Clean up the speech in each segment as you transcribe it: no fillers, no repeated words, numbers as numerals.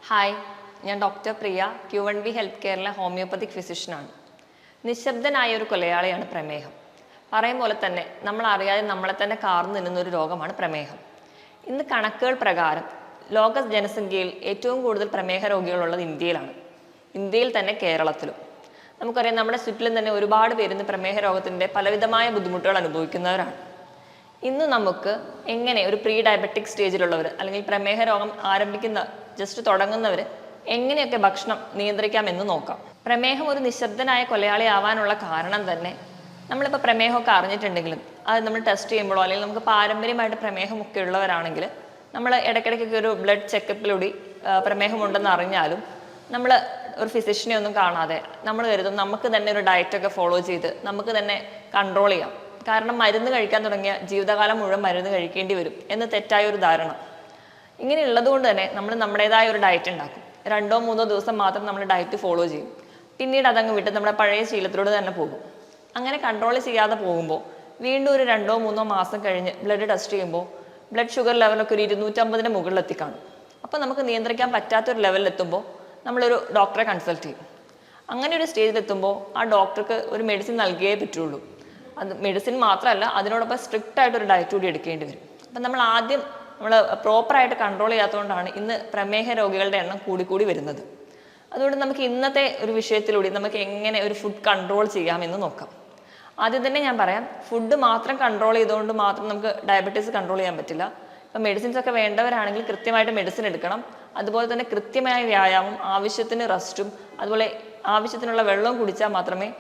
Hi, ഞാൻ doctor പ്രിയ, Q1B health കെയറിലെ homoeopathic ഫിസിഷ്യനാണ്. നിശബ്ദനായ ഒരു കൊലയാളിയാണ് പ്രമേഹം. പറയും പോലെ തന്നെ നമ്മൾ അറിയാതെ നമ്മളെ തന്നെ കാർന്നു നിന്നുന്ന ഒരു രോഗമാണ് പ്രമേഹം. ഇന്ന് കണക്കുകൾ പ്രകാരം ലോക ജനസംഖ്യയിൽ ഏറ്റവും കൂടുതൽ പ്രമേഹ രോഗികളുള്ളത് ഇന്ത്യയിലാണ്. ഇന്ത്യയിൽ തന്നെ കേരളത്തിലും. നമുക്കറിയാം, നമ്മുടെ ചുറ്റിലും തന്നെ ഒരുപാട് പേര് ഇന്ന് പ്രമേഹ രോഗത്തിൻ്റെ പലവിധമായ ബുദ്ധിമുട്ടുകൾ അനുഭവിക്കുന്നവരാണ്. ഇന്ന് നമുക്ക് എങ്ങനെ ഒരു പ്രീ ഡയബറ്റിക് സ്റ്റേജിലുള്ളവർ അല്ലെങ്കിൽ പ്രമേഹ രോഗം ആരംഭിക്കുന്ന ജസ്റ്റ് തുടങ്ങുന്നവർ എങ്ങനെയൊക്കെ ഭക്ഷണം നിയന്ത്രിക്കാമെന്ന് നോക്കാം. പ്രമേഹം ഒരു നിശബ്ദനായ കൊലയാളി ആവാനുള്ള കാരണം തന്നെ നമ്മളിപ്പോൾ പ്രമേഹമൊക്കെ അറിഞ്ഞിട്ടുണ്ടെങ്കിലും അത് നമ്മൾ ടെസ്റ്റ് ചെയ്യുമ്പോഴോ അല്ലെങ്കിൽ നമുക്ക് പാരമ്പര്യമായിട്ട് പ്രമേഹമൊക്കെ ഉള്ളവരാണെങ്കിൽ നമ്മൾ ഇടയ്ക്കിടയ്ക്കൊക്കെ ഒരു ബ്ലഡ് ചെക്കപ്പിലൂടെ പ്രമേഹമുണ്ടെന്ന് അറിഞ്ഞാലും നമ്മൾ ഒരു ഫിസിഷ്യനെ ഒന്നും കാണാതെ നമ്മൾ കരുതും നമുക്ക് തന്നെ ഒരു ഡയറ്റൊക്കെ ഫോളോ ചെയ്ത് നമുക്ക് തന്നെ കൺട്രോൾ ചെയ്യാം. കാരണം മരുന്ന് കഴിക്കാൻ തുടങ്ങിയ ജീവിതകാലം മുഴുവൻ മരുന്ന് കഴിക്കേണ്ടി വരും എന്ന് തെറ്റായ ഒരു ധാരണ. ഇങ്ങനെ ഉള്ളതുകൊണ്ട് തന്നെ നമ്മൾ നമ്മുടേതായ ഒരു ഡയറ്റ് ഉണ്ടാക്കും. 2-3 ദിവസം മാത്രം നമ്മൾ ഡയറ്റ് ഫോളോ ചെയ്യും. പിന്നീട് അതങ്ങ് വിട്ട് നമ്മുടെ പഴയ ശീലത്തിലൂടെ തന്നെ പോകും. അങ്ങനെ കൺട്രോൾ ചെയ്യാതെ പോകുമ്പോൾ വീണ്ടും ഒരു 2-3 മാസം കഴിഞ്ഞ് ബ്ലഡ് ടെസ്റ്റ് ചെയ്യുമ്പോൾ ബ്ലഡ് ഷുഗർ ലെവലൊക്കെ ഒരു 250-ന് മുകളിൽ എത്തിക്കാണും. അപ്പോൾ നമുക്ക് നിയന്ത്രിക്കാൻ പറ്റാത്തൊരു ലെവലിൽ എത്തുമ്പോൾ നമ്മളൊരു ഡോക്ടറെ കൺസൾട്ട് ചെയ്യും. അങ്ങനെ ഒരു സ്റ്റേജിലെത്തുമ്പോൾ ആ ഡോക്ടർക്ക് ഒരു മെഡിസിൻ നൽകിയേ പറ്റുള്ളൂ. അത് മെഡിസിൻ മാത്രമല്ല, അതിനോടൊപ്പം സ്ട്രിക്റ്റ് ആയിട്ടൊരു ഡയറ്റ് കൂടി എടുക്കേണ്ടി വരും. അപ്പം നമ്മൾ പ്രോപ്പറായിട്ട് കൺട്രോൾ ചെയ്യാത്തതുകൊണ്ടാണ് ഇന്ന് പ്രമേഹ രോഗികളുടെ എണ്ണം കൂടിക്കൂടി വരുന്നത്. അതുകൊണ്ട് നമുക്ക് ഇന്നത്തെ ഒരു വിഷയത്തിലൂടെ നമുക്ക് എങ്ങനെ ഒരു ഫുഡ് കൺട്രോൾ ചെയ്യാമെന്ന് നോക്കാം. ആദ്യം തന്നെ ഞാൻ പറയാം, ഫുഡ് മാത്രം കൺട്രോൾ ചെയ്തുകൊണ്ട് മാത്രം നമുക്ക് ഡയബറ്റീസ് കൺട്രോൾ ചെയ്യാൻ പറ്റില്ല. ഇപ്പം മെഡിസിൻസ് ഒക്കെ വേണ്ടവരാണെങ്കിൽ കൃത്യമായിട്ട് മെഡിസിൻ എടുക്കണം. അതുപോലെ തന്നെ കൃത്യമായ വ്യായാമം, ആവശ്യത്തിന് റെസ്റ്റും അതുപോലെ ആവശ്യത്തിനുള്ള വെള്ളവും കുടിച്ചാൽ മാത്രമേ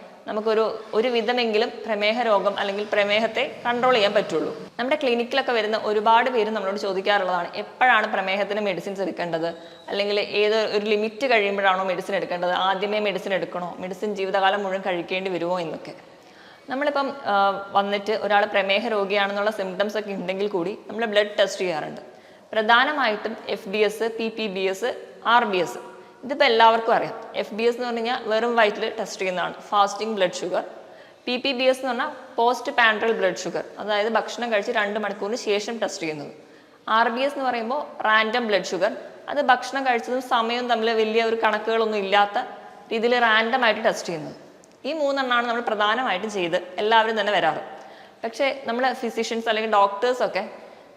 ഒരു വിധമെങ്കിലും പ്രമേഹ രോഗം അല്ലെങ്കിൽ പ്രമേഹത്തെ കൺട്രോൾ ചെയ്യാൻ പറ്റുള്ളൂ. നമ്മുടെ ക്ലിനിക്കിലൊക്കെ വരുന്ന ഒരുപാട് പേര് നമ്മളോട് ചോദിക്കാറുള്ളതാണ്, എപ്പോഴാണ് പ്രമേഹത്തിന് മെഡിസിൻസ് എടുക്കേണ്ടത്, അല്ലെങ്കിൽ ഏത് ഒരു ലിമിറ്റ് കഴിയുമ്പോഴാണോ മെഡിസിൻ എടുക്കേണ്ടത്, ആദ്യമേ മെഡിസിൻ എടുക്കണോ, മെഡിസിൻ ജീവിതകാലം മുഴുവൻ കഴിക്കേണ്ടി വരുമോ എന്നൊക്കെ. നമ്മളിപ്പം വന്നിട്ട് ഒരാൾ പ്രമേഹ രോഗിയാണെന്നുള്ള സിംറ്റംസ് ഒക്കെ ഉണ്ടെങ്കിൽ കൂടി നമ്മൾ ബ്ലഡ് ടെസ്റ്റ് ചെയ്യാറുണ്ട്. പ്രധാനമായിട്ടും FBS, PPBS, RBS. ഇതിപ്പോൾ എല്ലാവർക്കും അറിയാം. FBS എന്ന് പറഞ്ഞു കഴിഞ്ഞാൽ വെറും വയറ്റിൽ ടെസ്റ്റ് ചെയ്യുന്നതാണ്, ഫാസ്റ്റിംഗ് ബ്ലഡ് ഷുഗർ. PPBS എന്ന് പറഞ്ഞാൽ പോസ്റ്റ് പാൻട്രൽ ബ്ലഡ് ഷുഗർ, അതായത് ഭക്ഷണം കഴിച്ച് 2 മണിക്കൂറിന് ശേഷം ടെസ്റ്റ് ചെയ്യുന്നത്. RBS എന്ന് പറയുമ്പോൾ റാൻഡം ബ്ലഡ് ഷുഗർ, അത് ഭക്ഷണം കഴിച്ചതും സമയവും തമ്മിൽ വലിയ ഒരു കണക്കുകളൊന്നും ഇല്ലാത്ത രീതിയിൽ റാൻഡം ആയിട്ട് ടെസ്റ്റ് ചെയ്യുന്നത്. ഈ 3 എണ്ണമാണ് നമ്മൾ പ്രധാനമായിട്ടും ചെയ്ത് എല്ലാവരും തന്നെ വരാറ്. പക്ഷേ നമ്മൾ ഫിസിഷ്യൻസ് അല്ലെങ്കിൽ ഡോക്ടേഴ്സൊക്കെ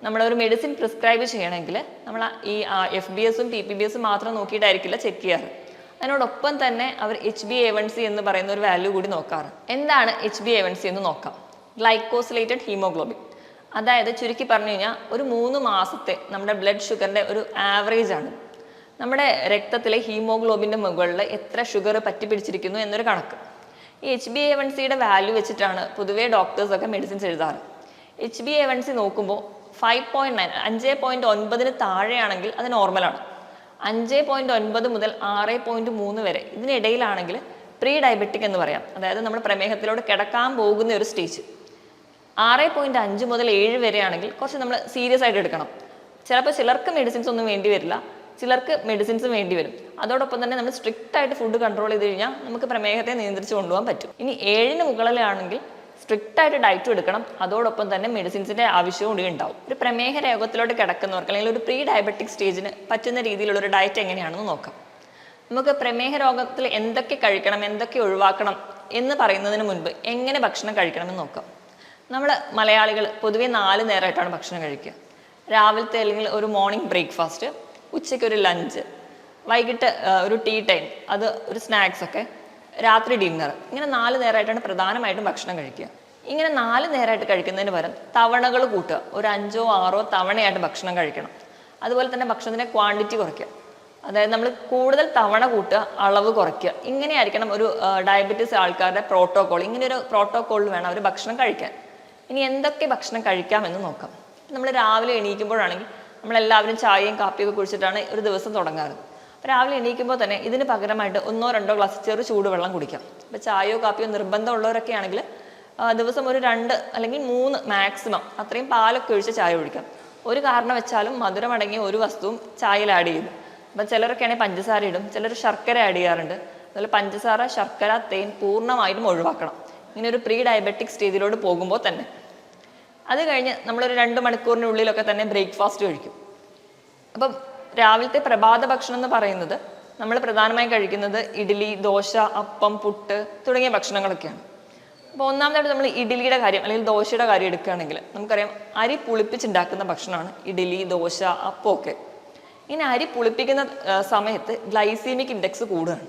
നമ്മളൊരു മെഡിസിൻ പ്രിസ്ക്രൈബ് ചെയ്യണമെങ്കിൽ നമ്മൾ ഈ FBS-ഉം PPBS-ഉം മാത്രം നോക്കിയിട്ടായിരിക്കില്ല ചെക്ക് ചെയ്യാറ്. അതിനോടൊപ്പം തന്നെ അവർ HbA1c എന്ന് പറയുന്ന ഒരു വാല്യൂ കൂടി നോക്കാറ്. എന്താണ് HbA1c എന്ന് നോക്കാം. ഗ്ലൈക്കോസിലേറ്റഡ് ഹീമോഗ്ലോബിൻ, അതായത് ചുരുക്കി പറഞ്ഞു കഴിഞ്ഞാൽ ഒരു 3 മാസത്തെ നമ്മുടെ ബ്ലഡ് ഷുഗറിൻ്റെ ഒരു ആവറേജ് ആണ്. നമ്മുടെ രക്തത്തിലെ ഹീമോഗ്ലോബിൻ്റെ മുകളിൽ എത്ര ഷുഗർ പറ്റിപ്പിടിച്ചിരിക്കുന്നു എന്നൊരു കണക്ക്. ഈ HbA1cയുടെ വാല്യൂ വെച്ചിട്ടാണ് പൊതുവേ ഡോക്ടേഴ്സൊക്കെ മെഡിസിൻസ് എഴുതാറ്. HbA1c നോക്കുമ്പോൾ 5.9, 5.9-ന് താഴെയാണെങ്കിൽ അത് നോർമലാണ്. 5.9 മുതൽ 6.3 വരെ ഇതിനിടയിലാണെങ്കിൽ പ്രീ ഡയബറ്റിക് എന്ന് പറയാം, അതായത് നമ്മൾ പ്രമേഹത്തിലോട് കിടക്കാൻ പോകുന്ന ഒരു സ്റ്റേജ്. 6.5 മുതൽ 7 വരെ ആണെങ്കിൽ കുറച്ച് നമ്മൾ സീരിയസ് ആയിട്ട് എടുക്കണം. ചിലപ്പോൾ ചിലർക്ക് മെഡിസിൻസ് ഒന്നും വേണ്ടി വരില്ല, ചിലർക്ക് മെഡിസിൻസ് വേണ്ടി വരും. അതോടൊപ്പം തന്നെ നമ്മൾ സ്ട്രിക്റ്റ് ആയിട്ട് ഫുഡ് കൺട്രോൾ ചെയ്ത് കഴിഞ്ഞാൽ നമുക്ക് പ്രമേഹത്തെ നിയന്ത്രിച്ച് കൊണ്ടുപോകാൻ പറ്റും. ഇനി 7-ന് മുകളിലാണെങ്കിൽ സ്ട്രിക്റ്റ് ആയിട്ട് ഡയറ്റും എടുക്കണം, അതോടൊപ്പം തന്നെ മെഡിസിൻസിൻ്റെ ആവശ്യവും കൂടി ഉണ്ടാവും. ഒരു പ്രമേഹ രോഗത്തിലോട്ട് കിടക്കുന്നവർക്ക് അല്ലെങ്കിൽ ഒരു പ്രീ ഡയബറ്റിക് സ്റ്റേജിന് പറ്റുന്ന രീതിയിലുള്ള ഒരു ഡയറ്റ് എങ്ങനെയാണെന്ന് നോക്കാം. നമുക്ക് പ്രമേഹ രോഗത്തിൽ എന്തൊക്കെ കഴിക്കണം, എന്തൊക്കെ ഒഴിവാക്കണം എന്ന് പറയുന്നതിന് മുൻപ് എങ്ങനെ ഭക്ഷണം കഴിക്കണമെന്ന് നോക്കാം. നമ്മൾ മലയാളികൾ പൊതുവെ 4 നേരമായിട്ടാണ് ഭക്ഷണം കഴിക്കുക. രാവിലത്തെ അല്ലെങ്കിൽ ഒരു മോർണിംഗ് ബ്രേക്ക്ഫാസ്റ്റ്, ഉച്ചയ്ക്ക് ഒരു ലഞ്ച്, വൈകിട്ട് ഒരു ടീ ടൈം, അത് ഒരു സ്നാക്സ് ഒക്കെ, രാത്രി ഡിന്നർ. ഇങ്ങനെ 4 നേരമായിട്ടാണ് പ്രധാനമായിട്ടും ഭക്ഷണം കഴിക്കുക. ഇങ്ങനെ 4 നേരമായിട്ട് കഴിക്കുന്നതിന് പകരം തവണകൾ കൂട്ടുക. ഒരു 5-6 തവണയായിട്ട് ഭക്ഷണം കഴിക്കണം. അതുപോലെ തന്നെ ഭക്ഷണത്തിൻ്റെ ക്വാണ്ടിറ്റി കുറയ്ക്കുക, അതായത് നമ്മൾ കൂടുതൽ തവണ കൂട്ടുക, അളവ് കുറയ്ക്കുക. ഇങ്ങനെയായിരിക്കണം ഒരു ഡയബറ്റീസ് ആൾക്കാരുടെ പ്രോട്ടോകോൾ. ഇങ്ങനെ ഒരു പ്രോട്ടോകോളിൽ വേണം അവർ ഭക്ഷണം കഴിക്കാൻ. ഇനി എന്തൊക്കെ ഭക്ഷണം കഴിക്കാമെന്ന് നോക്കാം. നമ്മൾ രാവിലെ എണീക്കുമ്പോഴാണെങ്കിൽ നമ്മളെല്ലാവരും ചായയും കാപ്പിയൊക്കെ കുടിച്ചിട്ടാണ് ഒരു ദിവസം തുടങ്ങാറ്. രാവിലെ എണീക്കുമ്പോൾ തന്നെ ഇതിന് പകരമായിട്ട് 1-2 ഗ്ലാസ് ചെറു ചൂടുവെള്ളം കുടിക്കാം. ഇപ്പോൾ ചായയോ കാപ്പിയോ നിർബന്ധമുള്ളവരൊക്കെ ആണെങ്കിൽ ദിവസം ഒരു 2 അല്ലെങ്കിൽ 3 മാക്സിമം അത്രയും പാലൊക്കെ ഒഴിച്ച് ചായ കുടിക്കാം. ഒരു കാരണം വെച്ചാലും മധുരമടങ്ങിയ ഒരു വസ്തുവും ചായയിൽ ആഡ് ചെയ്യും. അപ്പം ചിലരൊക്കെയാണെങ്കിൽ പഞ്ചസാര ഇടും, ചിലർ ശർക്കര ആഡ് ചെയ്യാറുണ്ട്. അതുപോലെ പഞ്ചസാര, ശർക്കര, തേൻ പൂർണ്ണമായിട്ടും ഒഴിവാക്കണം ഇങ്ങനെ ഒരു പ്രീ ഡയബറ്റിക് സ്റ്റേജിലോട്ട് പോകുമ്പോൾ തന്നെ. അത് കഴിഞ്ഞ് നമ്മളൊരു 2 മണിക്കൂറിനുള്ളിലൊക്കെ തന്നെ ബ്രേക്ക്ഫാസ്റ്റ് കഴിക്കും. അപ്പം രാവിലത്തെ പ്രഭാത ഭക്ഷണം എന്ന് പറയുന്നത് നമ്മൾ പ്രധാനമായും കഴിക്കുന്നത് ഇഡ്ഡലി, ദോശ, അപ്പം, പുട്ട് തുടങ്ങിയ ഭക്ഷണങ്ങളൊക്കെയാണ്. അപ്പോൾ ഒന്നാമതായിട്ട് നമ്മൾ ഇഡ്ഡലിയുടെ കാര്യം അല്ലെങ്കിൽ ദോശയുടെ കാര്യം എടുക്കുകയാണെങ്കിൽ നമുക്കറിയാം അരി പുളിപ്പിച്ചുണ്ടാക്കുന്ന ഭക്ഷണമാണ് ഇഡ്ഡലി, ദോശ, അപ്പം ഒക്കെ. ഇനി അരി പുളിപ്പിക്കുന്ന സമയത്ത് ഗ്ലൈസീമിക് ഇൻഡെക്സ് കൂടുകയാണ്.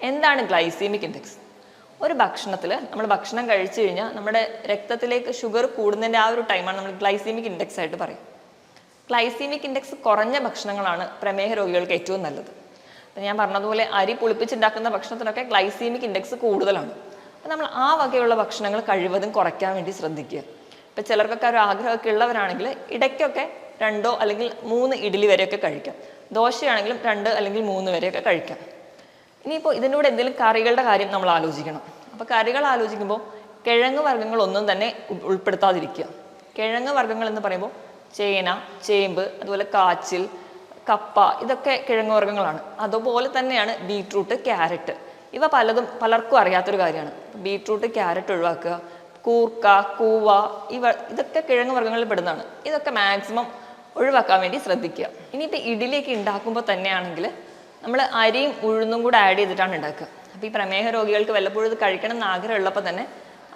എന്താണ് ഗ്ലൈസീമിക് ഇൻഡെക്സ്? ഒരു ഭക്ഷണത്തിൽ നമ്മൾ ഭക്ഷണം കഴിച്ചു കഴിഞ്ഞാൽ നമ്മുടെ രക്തത്തിലേക്ക് ഷുഗർ കൂടുന്നതിൻ്റെ ആ ഒരു ടൈമാണ് നമ്മൾ ഗ്ലൈസീമിക് ഇൻഡെക്സ് ആയിട്ട് പറയും. ഗ്ലൈസീമിക് ഇൻഡെക്സ് കുറഞ്ഞ ഭക്ഷണങ്ങളാണ് പ്രമേഹ രോഗികൾക്ക് ഏറ്റവും നല്ലത്. അപ്പം ഞാൻ പറഞ്ഞതുപോലെ അരി പുളിപ്പിച്ചുണ്ടാക്കുന്ന ഭക്ഷണത്തിനൊക്കെ ഗ്ലൈസീമിക് ഇൻഡെക്സ് കൂടുതലാണ്. അപ്പം നമ്മൾ ആ വകയുള്ള ഭക്ഷണങ്ങൾ കഴിവതും കുറയ്ക്കാൻ വേണ്ടി ശ്രദ്ധിക്കുക. ഇപ്പം ചിലർക്കൊക്കെ ഒരു ആഗ്രഹമൊക്കെ ഉള്ളവരാണെങ്കിൽ ഇടയ്ക്കൊക്കെ 2 അല്ലെങ്കിൽ 3 ഇഡ്ഡലി വരെയൊക്കെ കഴിക്കാം. ദോശയാണെങ്കിലും 2 അല്ലെങ്കിൽ 3 വരെയൊക്കെ കഴിക്കാം. ഇനിയിപ്പോൾ ഇതിൻ്റെ കൂടെ എന്തെങ്കിലും കറികളുടെ കാര്യം നമ്മൾ ആലോചിക്കണം. അപ്പോൾ കറികൾ ആലോചിക്കുമ്പോൾ കിഴങ്ങ് വർഗ്ഗങ്ങളൊന്നും തന്നെ ഉൾപ്പെടുത്താതിരിക്കുക. കിഴങ്ങ് വർഗ്ഗങ്ങൾ എന്ന് പറയുമ്പോൾ ചേന, ചേമ്പ്, അതുപോലെ കാച്ചിൽ, കപ്പ, ഇതൊക്കെ കിഴങ്ങ് വർഗ്ഗങ്ങളാണ്. അതുപോലെ തന്നെയാണ് ബീട്രൂട്ട്, ക്യാരറ്റ്. ഇവ പലർക്കും അറിയാത്തൊരു കാര്യമാണ്. ബീട്രൂട്ട്, ക്യാരറ്റ് ഒഴിവാക്കുക. കൂർക്ക, കൂവ, ഇതൊക്കെ കിഴങ്ങ് വർഗ്ഗങ്ങളിൽ പെടുന്നതാണ്. ഇതൊക്കെ മാക്സിമം ഒഴിവാക്കാൻ വേണ്ടി ശ്രദ്ധിക്കുക. ഇനിയിപ്പോൾ ഇഡ്ഡലിയൊക്കെ ഉണ്ടാക്കുമ്പോൾ തന്നെയാണെങ്കിൽ നമ്മൾ അരിയും ഉഴുന്നും കൂടെ ആഡ് ചെയ്തിട്ടാണ് ഉണ്ടാക്കുക. അപ്പോൾ ഈ പ്രമേഹ രോഗികൾക്ക് വല്ലപ്പോഴും ഇത് കഴിക്കണം എന്ന് ആഗ്രഹമുള്ളപ്പോൾ തന്നെ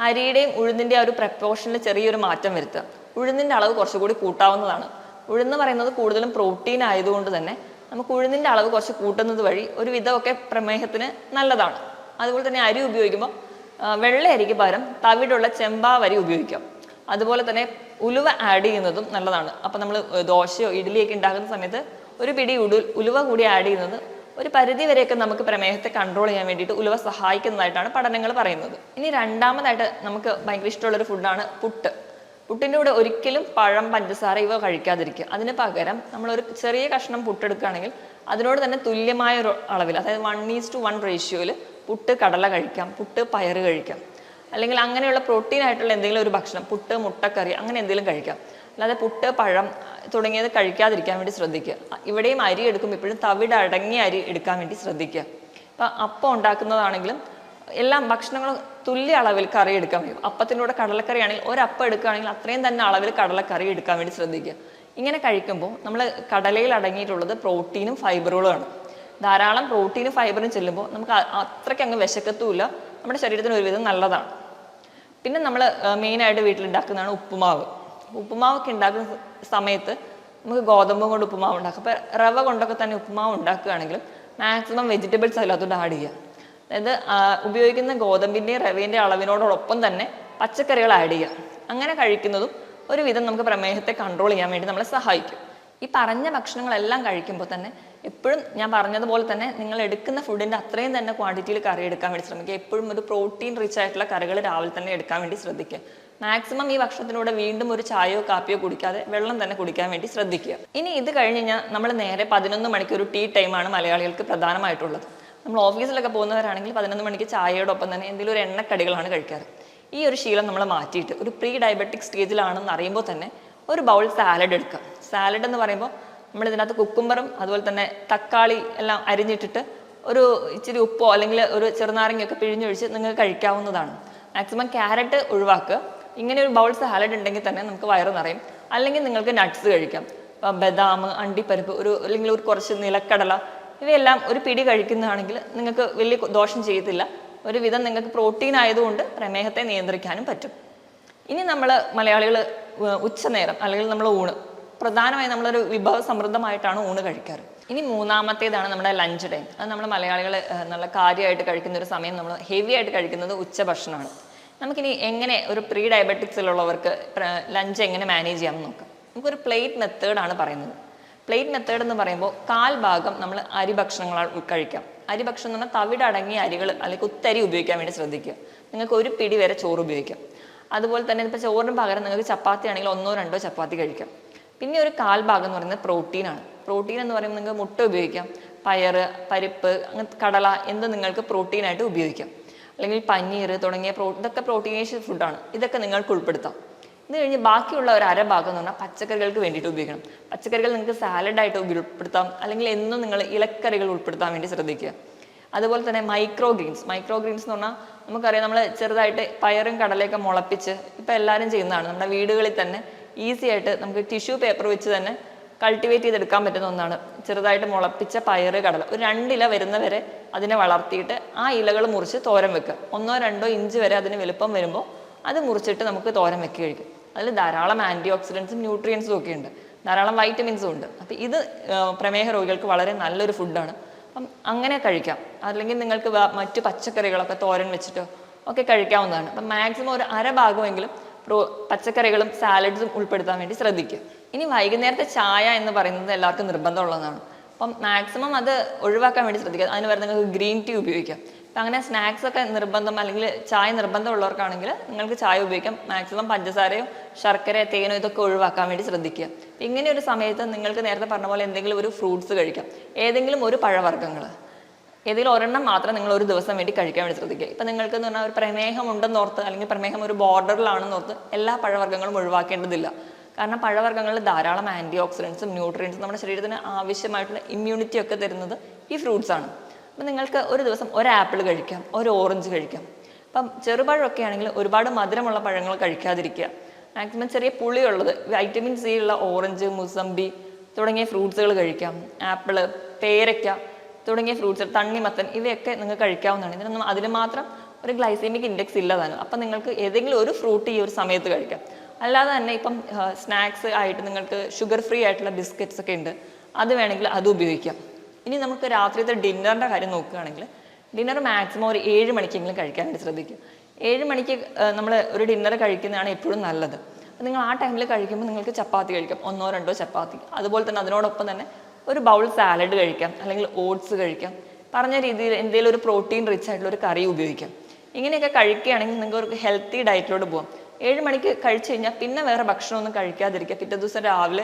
അരിയുടെയും ഉഴുന്നിൻ്റെ ആ ഒരു പ്രപ്പോർഷനിൽ ചെറിയൊരു മാറ്റം വരുത്തുക. ഉഴുന്നിൻ്റെ അളവ് കുറച്ചുകൂടി കൂട്ടാവുന്നതാണ്. ഉഴുന്ന് പറയുന്നത് കൂടുതലും പ്രോട്ടീൻ ആയതുകൊണ്ട് തന്നെ നമുക്ക് ഉഴുന്നിൻ്റെ അളവ് കുറച്ച് കൂട്ടുന്നത് വഴി ഒരു വിധമൊക്കെ പ്രമേഹത്തിന് നല്ലതാണ്. അതുപോലെ തന്നെ അരി ഉപയോഗിക്കുമ്പോൾ വെള്ള അരിക്ക് പകരം തവിടുള്ള ചെമ്പാവരി ഉപയോഗിക്കാം. അതുപോലെ തന്നെ ഉലുവ ആഡ് ചെയ്യുന്നതും നല്ലതാണ്. അപ്പം നമ്മൾ ദോശയോ ഇഡ്ഡലിയൊക്കെ ഉണ്ടാക്കുന്ന സമയത്ത് ഒരു പിടി ഉലുവ കൂടി ആഡ് ചെയ്യുന്നത് ഒരു പരിധി വരെയൊക്കെ നമുക്ക് പ്രമേഹത്തെ കൺട്രോൾ ചെയ്യാൻ വേണ്ടിയിട്ട് ഉലുവ സഹായിക്കുന്നതായിട്ടാണ് പഠനങ്ങൾ പറയുന്നത്. ഇനി രണ്ടാമതായിട്ട് നമുക്ക് ഭയങ്കര ഇഷ്ടമുള്ളൊരു ഫുഡാണ് പുട്ട്. പുട്ടിൻ്റെ കൂടെ ഒരിക്കലും പഴം, പഞ്ചസാര ഇവ കഴിക്കാതിരിക്കുക. അതിന് പകരം നമ്മളൊരു ചെറിയ കഷ്ണം പുട്ടെടുക്കുകയാണെങ്കിൽ അതിനോട് തന്നെ തുല്യമായ ഒരു അളവിൽ, അതായത് 1:1 റേഷ്യോയിൽ പുട്ട് കടല കഴിക്കാം, പുട്ട് പയറ് കഴിക്കാം. അല്ലെങ്കിൽ അങ്ങനെയുള്ള പ്രോട്ടീൻ ആയിട്ടുള്ള എന്തെങ്കിലും ഒരു ഭക്ഷണം, പുട്ട്, മുട്ടക്കറി, അങ്ങനെ എന്തെങ്കിലും കഴിക്കാം. അല്ലാതെ പുട്ട്, പഴം തുടങ്ങിയത് കഴിക്കാതിരിക്കാൻ വേണ്ടി ശ്രദ്ധിക്കുക. ഇവിടെയും അരി എടുക്കുമ്പോൾ ഇപ്പോഴും തവിട് അടങ്ങിയ അരി എടുക്കാൻ വേണ്ടി ശ്രദ്ധിക്കുക. ഇപ്പം അപ്പം ഉണ്ടാക്കുന്നതാണെങ്കിലും എല്ലാം ഭക്ഷണങ്ങളും തുല്യ അളവിൽ കറി എടുക്കാൻ കഴിയും. അപ്പത്തിലൂടെ കടലക്കറി ആണെങ്കിൽ ഒരപ്പം എടുക്കുകയാണെങ്കിൽ അത്രയും തന്നെ അളവിൽ കടലക്കറി എടുക്കാൻ വേണ്ടി ശ്രദ്ധിക്കുക. ഇങ്ങനെ കഴിക്കുമ്പോൾ നമ്മൾ കടലയിൽ അടങ്ങിയിട്ടുള്ളത് പ്രോട്ടീനും ഫൈബറുകളുമാണ്. ധാരാളം പ്രോട്ടീനും ഫൈബറും ചെല്ലുമ്പോൾ നമുക്ക് അത്രയ്ക്ക് അങ്ങ് വിശക്കത്തുമില്ല, നമ്മുടെ ശരീരത്തിന് ഒരുവിധം നല്ലതാണ്. പിന്നെ നമ്മൾ മെയിനായിട്ട് വീട്ടിലുണ്ടാക്കുന്നതാണ് ഉപ്പുമാവ്. ഉപ്പുമാവൊക്കെ ഉണ്ടാക്കുന്ന സമയത്ത് നമുക്ക് ഗോതമ്പ് കൊണ്ട് ഉപ്പുമാവ് ഉണ്ടാക്കാം. അപ്പോൾ റവ കൊണ്ടൊക്കെ തന്നെ ഉപ്പുമാവ് ഉണ്ടാക്കുകയാണെങ്കിലും മാക്സിമം വെജിറ്റബിൾസ് അതിനകത്തോട്ട് ആഡ് ചെയ്യുക. അതായത് ഉപയോഗിക്കുന്ന ഗോതമ്പിൻ്റെയും റവേൻ്റെയും അളവിനോടൊപ്പം തന്നെ പച്ചക്കറികൾ ആഡ് ചെയ്യുക. അങ്ങനെ കഴിക്കുന്നതും ഒരുവിധം നമുക്ക് പ്രമേഹത്തെ കൺട്രോൾ ചെയ്യാൻ വേണ്ടി നമ്മളെ സഹായിക്കും. ഈ പറഞ്ഞ ഭക്ഷണങ്ങളെല്ലാം കഴിക്കുമ്പോൾ തന്നെ എപ്പോഴും ഞാൻ പറഞ്ഞതുപോലെ തന്നെ നിങ്ങൾ എടുക്കുന്ന ഫുഡിൻ്റെ അത്രയും തന്നെ ക്വാണ്ടിറ്റിയിൽ കറി എടുക്കാൻ വേണ്ടി ശ്രമിക്കുക. എപ്പോഴും ഒരു പ്രോട്ടീൻ റിച്ച് ആയിട്ടുള്ള കറികൾ രാവിലെ തന്നെ എടുക്കാൻ വേണ്ടി ശ്രദ്ധിക്കുക. മാക്സിമം ഈ ഭക്ഷണത്തിലൂടെ വീണ്ടും ഒരു ചായയോ കാപ്പിയോ കുടിക്കാതെ വെള്ളം തന്നെ കുടിക്കാൻ വേണ്ടി ശ്രദ്ധിക്കുക. ഇനി ഇത് കഴിഞ്ഞ് കഴിഞ്ഞാൽ നമ്മൾ നേരെ 11 മണിക്ക് ഒരു ടീ ടൈമാണ് മലയാളികൾക്ക് പ്രധാനമായിട്ടുള്ളത്. നമ്മൾ ഓഫീസിലൊക്കെ പോകുന്നവരാണെങ്കിൽ 11 മണിക്ക് ചായയോടൊപ്പം തന്നെ എന്തെങ്കിലും ഒരു എണ്ണക്കടികളാണ് കഴിക്കാറ്. ഈ ഒരു ശീലം നമ്മൾ മാറ്റിയിട്ട് ഒരു പ്രീ ഡയബറ്റിക് സ്റ്റേജിലാണെന്ന് അറിയുമ്പോൾ തന്നെ ഒരു ബൗൾ സാലഡ് എടുക്കുക. സാലഡ് എന്ന് പറയുമ്പോൾ നമ്മൾ ഇതിനകത്ത് കുക്കുംബറും അതുപോലെ തന്നെ തക്കാളി എല്ലാം അരിഞ്ഞിട്ടിട്ട് ഒരു ഇച്ചിരി ഉപ്പോ അല്ലെങ്കിൽ ഒരു ചെറുനാരങ്ങയൊക്കെ പിഴിഞ്ഞൊഴിച്ച് നിങ്ങൾക്ക് കഴിക്കാവുന്നതാണ്. മാക്സിമം ക്യാരറ്റ് ഒഴിവാക്കുക. ഇങ്ങനെ ഒരു ബൗൾ സാലഡ് ഉണ്ടെങ്കിൽ തന്നെ നമുക്ക് വയറ് നിറയും. അല്ലെങ്കിൽ നിങ്ങൾക്ക് നട്ട്സ് കഴിക്കാം. ബദാം, അണ്ടിപ്പരിപ്പ്, അല്ലെങ്കിൽ ഒരു കുറച്ച് നിലക്കടല, ഇവയെല്ലാം ഒരു പിടി കഴിക്കുന്നതാണെങ്കിൽ നിങ്ങൾക്ക് വലിയ ദോഷം ചെയ്യത്തില്ല. ഒരുവിധം നിങ്ങൾക്ക് പ്രോട്ടീൻ ആയതുകൊണ്ട് പ്രമേഹത്തെ നിയന്ത്രിക്കാനും പറ്റും. ഇനി നമ്മൾ മലയാളികൾ ഉച്ചനേരം അല്ലെങ്കിൽ നമ്മൾ ഊണ് പ്രധാനമായും നമ്മളൊരു വിഭവ സമൃദ്ധമായിട്ടാണ് ഊണ് കഴിക്കാറ്. ഇനി മൂന്നാമത്തേതാണ് നമ്മുടെ ലഞ്ച് ടൈം. അത് നമ്മൾ മലയാളികൾ നല്ല കാര്യമായിട്ട് കഴിക്കുന്ന ഒരു സമയം, നമ്മൾ ഹെവി ആയിട്ട് കഴിക്കുന്നത് ഉച്ചഭക്ഷണമാണ്. നമുക്കിനി എങ്ങനെ ഒരു പ്രീ ഡയബറ്റിക്സിലുള്ളവർക്ക് ലഞ്ച് എങ്ങനെ മാനേജ് ചെയ്യാമെന്ന് നോക്കാം. നമുക്കൊരു പ്ലേറ്റ് മെത്തേഡാണ് പറയുന്നത്. പ്ലേറ്റ് മെത്തേഡ് എന്ന് പറയുമ്പോൾ 1/4 ഭാഗം നമ്മൾ അരി ഭക്ഷണങ്ങൾ കഴിക്കാം. അരി ഭക്ഷണം എന്ന് പറഞ്ഞാൽ തവിടടങ്ങിയ അരികൾ അല്ലെങ്കിൽ കുത്തരി ഉപയോഗിക്കാൻ വേണ്ടി ശ്രദ്ധിക്കുക. നിങ്ങൾക്ക് ഒരു പിടി വരെ ചോറ് ഉപയോഗിക്കാം. അതുപോലെ തന്നെ ഇപ്പോൾ ചോറിന് പകരം നിങ്ങൾക്ക് ചപ്പാത്തി ആണെങ്കിൽ 1-2 ചപ്പാത്തി കഴിക്കാം. പിന്നെ ഒരു 1/4 ഭാഗം എന്ന് പറയുന്നത് പ്രോട്ടീനാണ്. പ്രോട്ടീൻ എന്ന് പറയുമ്പോൾ നിങ്ങൾക്ക് മുട്ട ഉപയോഗിക്കാം, പയറ്, പരിപ്പ്, അങ്ങനത്തെ കടല എന്ത് നിങ്ങൾക്ക് പ്രോട്ടീനായിട്ട് ഉപയോഗിക്കാം. അല്ലെങ്കിൽ പനീർ തുടങ്ങിയ ഇതൊക്കെ പ്രോട്ടീനേഷ്യസ് ഫുഡാണ്. ഇതൊക്കെ നിങ്ങൾക്ക് ഉൾപ്പെടുത്താം. ഇത് കഴിഞ്ഞ് ബാക്കിയുള്ള ഒരു 1/2 ഭാഗം എന്ന് പറഞ്ഞാൽ പച്ചക്കറികൾക്ക് വേണ്ടിയിട്ട് ഉപയോഗിക്കണം. പച്ചക്കറികൾ നിങ്ങൾക്ക് സാലഡായിട്ട് ഉൾപ്പെടുത്താം, അല്ലെങ്കിൽ എന്നും നിങ്ങൾ ഇലക്കറികൾ ഉൾപ്പെടുത്താൻ വേണ്ടി ശ്രദ്ധിക്കുക. അതുപോലെ തന്നെ മൈക്രോ ഗ്രീൻസ് എന്ന് പറഞ്ഞാൽ നമുക്കറിയാം, നമ്മൾ ചെറുതായിട്ട് പയറും കടലയൊക്കെ മുളപ്പിച്ച് ഇപ്പം എല്ലാവരും ചെയ്യുന്നതാണ്. നമ്മുടെ വീടുകളിൽ തന്നെ ഈസി ആയിട്ട് നമുക്ക് ടിഷ്യൂ പേപ്പർ വെച്ച് തന്നെ കൾട്ടിവേറ്റ് ചെയ്തെടുക്കാൻ പറ്റുന്ന ഒന്നാണ്. ചെറുതായിട്ട് മുളപ്പിച്ച പയറ്, കടല ഒരു 2 ഇല വരുന്നവരെ അതിനെ വളർത്തിയിട്ട് ആ ഇലകൾ മുറിച്ച് തോരൻ വെക്കുക. 1-2 ഇഞ്ച് വരെ അതിന് വലുപ്പം വരുമ്പോൾ അത് മുറിച്ചിട്ട് നമുക്ക് തോരൻ വെക്കുക കഴിക്കും. അതിൽ ധാരാളം ആൻറ്റി ഓക്സിഡൻസും ന്യൂട്രിയൻസും ഒക്കെ ഉണ്ട്, ധാരാളം വൈറ്റമിൻസും ഉണ്ട്. അപ്പം ഇത് പ്രമേഹ രോഗികൾക്ക് വളരെ നല്ലൊരു ഫുഡാണ്. അപ്പം അങ്ങനെ കഴിക്കാം. അല്ലെങ്കിൽ നിങ്ങൾക്ക് മറ്റു പച്ചക്കറികളൊക്കെ തോരൻ വെച്ചിട്ടോ ഒക്കെ കഴിക്കാവുന്നതാണ്. അപ്പം മാക്സിമം ഒരു അര ഭാഗമെങ്കിലും പച്ചക്കറികളും സാലഡ്സും ഉൾപ്പെടുത്താൻ വേണ്ടി ശ്രദ്ധിക്കുക. ഇനി വൈകുന്നേരത്തെ ചായ എന്ന് പറയുന്നത് എല്ലാവർക്കും നിർബന്ധമുള്ളതാണ്. അപ്പം മാക്സിമം അത് ഒഴിവാക്കാൻ വേണ്ടി ശ്രദ്ധിക്കുക. അതിന് പകരം നിങ്ങൾക്ക് ഗ്രീൻ ടീ ഉപയോഗിക്കാം. അപ്പം അങ്ങനെ സ്നാക്സ് ഒക്കെ നിർബന്ധം അല്ലെങ്കിൽ ചായ നിർബന്ധമുള്ളവർക്കാണെങ്കിൽ നിങ്ങൾക്ക് ചായ ഉപയോഗിക്കാം. മാക്സിമം പഞ്ചസാരയോ ശർക്കര, തേനോ ഇതൊക്കെ ഒഴിവാക്കാൻ വേണ്ടി ശ്രദ്ധിക്കുക. ഇങ്ങനെ ഒരു സമയത്ത് നിങ്ങൾക്ക് നേരത്തെ പറഞ്ഞ പോലെ എന്തെങ്കിലും ഒരു ഫ്രൂട്ട്സ് കഴിക്കാം, ഏതെങ്കിലും ഒരു പഴവർഗ്ഗങ്ങൾ, ഏതെങ്കിലും ഒരെണ്ണം മാത്രം നിങ്ങൾ ഒരു ദിവസം വേണ്ടി കഴിക്കാൻ വേണ്ടി ശ്രദ്ധിക്കുക. ഇപ്പം നിങ്ങൾക്ക് എന്ന് പറഞ്ഞാൽ ഒരു പ്രമേഹം ഉണ്ടെന്നോർത്ത് അല്ലെങ്കിൽ പ്രമേഹം ഒരു ബോർഡറിലാണെന്നോർത്ത് എല്ലാ പഴവർഗ്ഗങ്ങളും ഒഴിവാക്കേണ്ടതില്ല. കാരണം പഴവർഗ്ഗങ്ങളിൽ ധാരാളം ആൻറ്റി ഓക്സിഡൻസും ന്യൂട്രിയൻസും നമ്മുടെ ശരീരത്തിന് ആവശ്യമായിട്ടുള്ള ഇമ്മ്യൂണിറ്റി ഒക്കെ തരുന്നത് ഈ ഫ്രൂട്ട്സ് ആണ്. അപ്പം നിങ്ങൾക്ക് ഒരു ദിവസം ഒരു ആപ്പിൾ കഴിക്കാം, ഒരു ഓറഞ്ച് കഴിക്കാം. അപ്പം ചെറുപഴമൊക്കെ ആണെങ്കിൽ ഒരുപാട് മധുരമുള്ള പഴങ്ങൾ കഴിക്കാതിരിക്കുക. മാക്സിമം ചെറിയ പുളിയുള്ളത്, വൈറ്റമിൻ സി ഉള്ള ഓറഞ്ച്, മുസമ്പി തുടങ്ങിയ ഫ്രൂട്ട്സുകൾ കഴിക്കാം. ആപ്പിള്, പേരയ്ക്ക തുടങ്ങിയ ഫ്രൂട്ട്സ്, തണ്ണിമത്തൻ ഇവയൊക്കെ നിങ്ങൾക്ക് കഴിക്കാവുന്നതാണ്. ഇതിനൊന്നും അതിന് മാത്രം ഒരു ഗ്ലൈസീമിക് ഇൻഡെക്സ് ഇല്ലതാണ്. അപ്പം നിങ്ങൾക്ക് ഏതെങ്കിലും ഒരു ഫ്രൂട്ട് ഈ ഒരു സമയത്ത് കഴിക്കാം. അല്ലാതെ തന്നെ ഇപ്പം സ്നാക്സ് ആയിട്ട് നിങ്ങൾക്ക് ഷുഗർ ഫ്രീ ആയിട്ടുള്ള ബിസ്ക്കറ്റ്സ് ഒക്കെ ഉണ്ട്, അത് വേണമെങ്കിൽ അത് ഉപയോഗിക്കാം. ഇനി നമുക്ക് രാത്രിയത്തെ ഡിന്നറിൻ്റെ കാര്യം നോക്കുകയാണെങ്കിൽ ഡിന്നർ മാക്സിമം ഒരു 7 മണിക്കെങ്കിലും കഴിക്കാൻ വേണ്ടി ശ്രദ്ധിക്കും. 7 മണിക്ക് നമ്മൾ ഒരു ഡിന്നർ കഴിക്കുന്നതാണ് എപ്പോഴും നല്ലത്. നിങ്ങൾ ആ ടൈമിൽ കഴിക്കുമ്പോൾ നിങ്ങൾക്ക് ചപ്പാത്തി കഴിക്കാം, 1-2 ചപ്പാത്തി. അതുപോലെ തന്നെ അതിനോടൊപ്പം തന്നെ ഒരു ബൗൾ സാലഡ് കഴിക്കാം, അല്ലെങ്കിൽ ഓട്സ് കഴിക്കാം. പറഞ്ഞ രീതിയിൽ എന്തെങ്കിലും ഒരു പ്രോട്ടീൻ റിച്ച് ആയിട്ടുള്ള ഒരു കറി ഉപയോഗിക്കാം. ഇങ്ങനെയൊക്കെ കഴിക്കുകയാണെങ്കിൽ നിങ്ങൾക്ക് ഒരു ഹെൽത്തി ഡയറ്റിലോട്ട് പോകാം. 7 മണിക്ക് കഴിച്ചു കഴിഞ്ഞാൽ പിന്നെ വേറെ ഭക്ഷണമൊന്നും കഴിക്കാതിരിക്കുക. പിറ്റേ ദിവസം രാവിലെ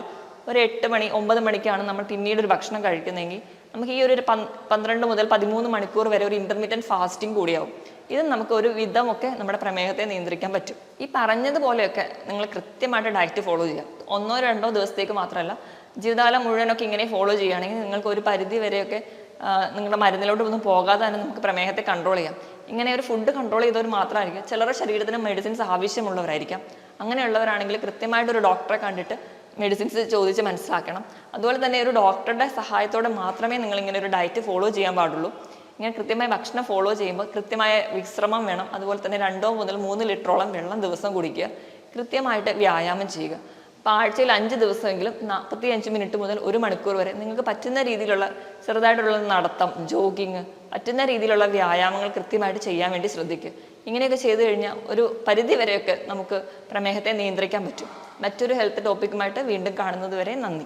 ഒരു 8 മണി 9 മണിക്കാണ് നമ്മൾ പിന്നീട് ഒരു ഭക്ഷണം കഴിക്കുന്നതെങ്കിൽ നമുക്ക് ഈ ഒരു 12 മുതൽ 13 മണിക്കൂർ വരെ ഒരു ഇൻ്റർമീഡിയറ്റ് ഫാസ്റ്റിംഗ് കൂടിയാവും. ഇത് നമുക്ക് ഒരു വിധമൊക്കെ നമ്മുടെ പ്രമേഹത്തെ നിയന്ത്രിക്കാൻ പറ്റും. ഈ പറഞ്ഞതുപോലെയൊക്കെ നിങ്ങൾ കൃത്യമായിട്ട് ഡയറ്റ് ഫോളോ ചെയ്യാം. 1-2 ദിവസത്തേക്ക് മാത്രമല്ല, ജീവിതകാലം മുഴുവനൊക്കെ ഇങ്ങനെ ഫോളോ ചെയ്യുകയാണെങ്കിൽ നിങ്ങൾക്ക് ഒരു പരിധി വരെയൊക്കെ നിങ്ങളുടെ മരുന്നിലോട്ട് ഒന്നും പോകാതെ തന്നെ നമുക്ക് പ്രമേഹത്തെ കൺട്രോൾ ചെയ്യാം. ഇങ്ങനെ ഒരു ഫുഡ് കൺട്രോൾ ചെയ്തവർ മാത്രമായിരിക്കും ചിലരുടെ ശരീരത്തിന് മെഡിസിൻസ് ആവശ്യമുള്ളവരായിരിക്കാം. അങ്ങനെയുള്ളവരാണെങ്കിൽ കൃത്യമായിട്ടൊരു ഡോക്ടറെ കണ്ടിട്ട് മെഡിസിൻസ് ചോദിച്ച് മനസ്സിലാക്കണം. അതുപോലെ തന്നെ ഒരു ഡോക്ടറുടെ സഹായത്തോടെ മാത്രമേ നിങ്ങൾ ഇങ്ങനെ ഒരു ഡയറ്റ് ഫോളോ ചെയ്യാൻ പാടുള്ളൂ. ഇങ്ങനെ കൃത്യമായി ഭക്ഷണം ഫോളോ ചെയ്യുമ്പോൾ കൃത്യമായ വിശ്രമം വേണം. അതുപോലെ തന്നെ 2 മുതൽ 3 ലിറ്ററോളം വെള്ളം ദിവസം കുടിക്കുക. കൃത്യമായിട്ട് വ്യായാമം ചെയ്യുക. അപ്പോൾ ആഴ്ചയിൽ 5 ദിവസമെങ്കിലും 45 മിനിറ്റ് മുതൽ 1 മണിക്കൂർ വരെ നിങ്ങൾക്ക് പറ്റുന്ന രീതിയിലുള്ള ചെറുതായിട്ടുള്ള നടത്തം, ജോഗിങ്, പറ്റുന്ന രീതിയിലുള്ള വ്യായാമങ്ങൾ കൃത്യമായിട്ട് ചെയ്യാൻ വേണ്ടി ശ്രദ്ധിക്കുക. ഇങ്ങനെയൊക്കെ ചെയ്തു കഴിഞ്ഞാൽ ഒരു പരിധി വരെയൊക്കെ നമുക്ക് പ്രമേഹത്തെ നിയന്ത്രിക്കാൻ പറ്റും. മറ്റൊരു ഹെൽത്ത് ടോപ്പിക്കുമായിട്ട് വീണ്ടും കാണുന്നത് വരെ നന്ദി.